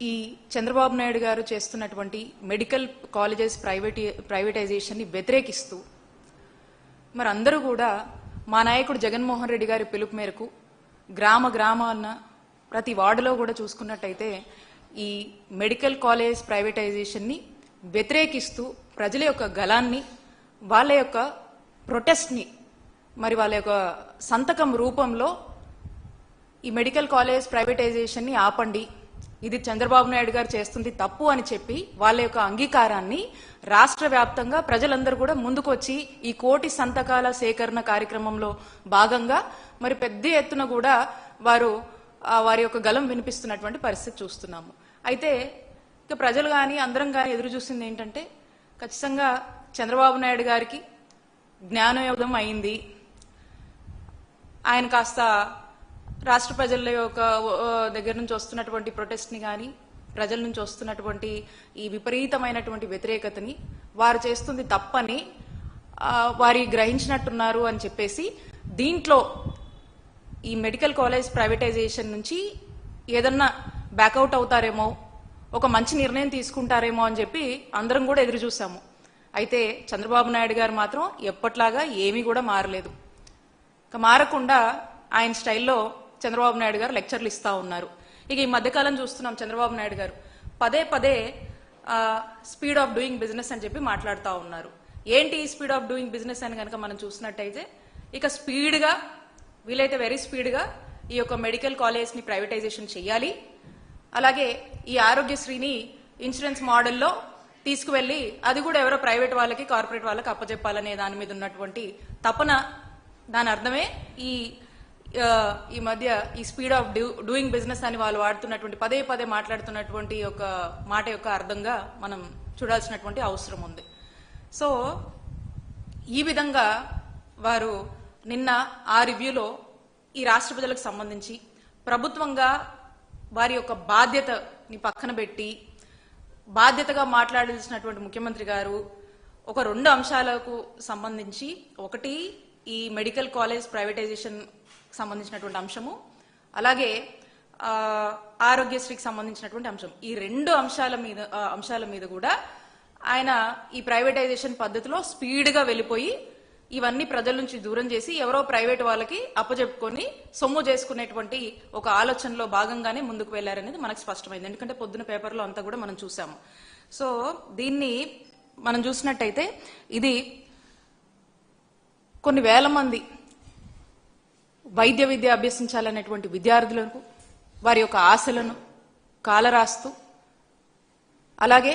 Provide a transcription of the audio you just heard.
ఈ చంద్రబాబు నాయుడు గారు చేస్తున్నటువంటి మెడికల్ కాలేజెస్ ప్రైవేటైజేషన్ని వ్యతిరేకిస్తూ మరి అందరూ కూడా మా నాయకుడు జగన్మోహన్ రెడ్డి గారి పిలుపు మేరకు గ్రామాన ప్రతి వార్డులో కూడా చూసుకున్నట్టయితే ఈ మెడికల్ కాలేజ్ ప్రైవేటైజేషన్ని వ్యతిరేకిస్తూ ప్రజల యొక్క గలాన్ని వాళ్ళ యొక్క ప్రొటెస్ట్ని మరి వాళ్ళ యొక్క సంతకం రూపంలో ఈ మెడికల్ కాలేజ్ ప్రైవేటైజేషన్ని ఆపండి, ఇది చంద్రబాబు నాయుడు గారు చేస్తుంది తప్పు అని చెప్పి వాళ్ళ యొక్క అంగీకారాన్ని రాష్ట్ర వ్యాప్తంగా ప్రజలందరూ కూడా ముందుకొచ్చి ఈ 1 కోటి సంతకాల సేకరణ కార్యక్రమంలో భాగంగా మరి పెద్ద ఎత్తున కూడా వారి యొక్క గలం వినిపిస్తున్నటువంటి పరిస్థితి చూస్తున్నాము. అయితే ఇక ప్రజలు కానీ అందరం కానీ ఎదురు చూసింది ఏంటంటే ఖచ్చితంగా చంద్రబాబు నాయుడు గారికి జ్ఞానయోగం అయింది, ఆయన కాస్త రాష్ట్ర ప్రజల యొక్క దగ్గర నుంచి వస్తున్నటువంటి ప్రొటెస్ట్ని కానీ ప్రజల నుంచి వస్తున్నటువంటి ఈ విపరీతమైనటువంటి వ్యతిరేకతని వారు చేస్తుంది తప్పని వారి గ్రహించినట్టున్నారు అని చెప్పేసి దీంట్లో ఈ మెడికల్ కాలేజ్ ప్రైవేటైజేషన్ నుంచి ఏదన్నా బ్యాకౌట్ అవుతారేమో, ఒక మంచి నిర్ణయం తీసుకుంటారేమో అని చెప్పి అందరం కూడా ఎదురు చూసాము. అయితే చంద్రబాబు నాయుడు గారు మాత్రం ఎప్పట్లాగా ఏమీ కూడా మారలేదు. ఇక మారకుండా ఆయన స్టైల్లో చంద్రబాబు నాయుడు గారు లెక్చర్లు ఇస్తా ఉన్నారు. ఇక ఈ మధ్యకాలం చూస్తున్నాం చంద్రబాబు నాయుడు గారు పదే స్పీడ్ ఆఫ్ డూయింగ్ బిజినెస్ అని చెప్పి మాట్లాడుతూ ఉన్నారు. ఏంటి ఈ స్పీడ్ ఆఫ్ డూయింగ్ బిజినెస్ అని కనుక మనం చూసినట్టయితే ఇక స్పీడ్గా వీలైతే వెరీ స్పీడ్గా ఈ యొక్క మెడికల్ కాలేజ్ని ప్రైవేటైజేషన్ చేయాలి, అలాగే ఈ ఆరోగ్యశ్రీని ఇన్సూరెన్స్ మోడల్లో తీసుకువెళ్ళి అది కూడా ఎవరో ప్రైవేట్ వాళ్ళకి కార్పొరేట్ వాళ్ళకి అప్పచెప్పాలనే దాని మీద ఉన్నటువంటి తపన. దాని అర్థమే ఈ మధ్య ఈ స్పీడ్ ఆఫ్ డూయింగ్ బిజినెస్ అని వాళ్ళు వాడుతున్నటువంటి పదే మాట్లాడుతున్నటువంటి ఒక మాట యొక్క అర్థంగా మనం చూడాల్సినటువంటి అవసరం ఉంది. సో ఈ విధంగా వారు నిన్న ఆ రివ్యూలో ఈ రాష్ట్ర ప్రజలకు సంబంధించి ప్రభుత్వంగా వారి యొక్క బాధ్యతని పక్కన పెట్టి బాధ్యతగా మాట్లాడాల్సినటువంటి ముఖ్యమంత్రి గారు ఒక 2 అంశాలకు సంబంధించి, ఒకటి ఈ మెడికల్ కాలేజ్ ప్రైవేటైజేషన్ సంబంధించినటువంటి అంశము, అలాగే ఆరోగ్యశ్రీకి సంబంధించినటువంటి అంశం, ఈ 2 అంశాల మీద కూడా ఆయన ఈ ప్రైవేటైజేషన్ పద్ధతిలో స్పీడ్గా వెళ్ళిపోయి ఇవన్నీ ప్రజల నుంచి దూరం చేసి ఎవరో ప్రైవేట్ వాళ్ళకి అప్పచెప్పుకొని సొమ్ము చేసుకునేటువంటి ఒక ఆలోచనలో భాగంగానే ముందుకు వెళ్లారనేది మనకు స్పష్టమైంది. ఎందుకంటే పొద్దున పేపర్లో అంతా కూడా మనం చూసాము. సో దీన్ని మనం చూసినట్టయితే ఇది కొన్ని వేల మంది వైద్య విద్య అభ్యసించాలనేటువంటి విద్యార్థులకు వారి యొక్క ఆశలను కాలరాస్తూ, అలాగే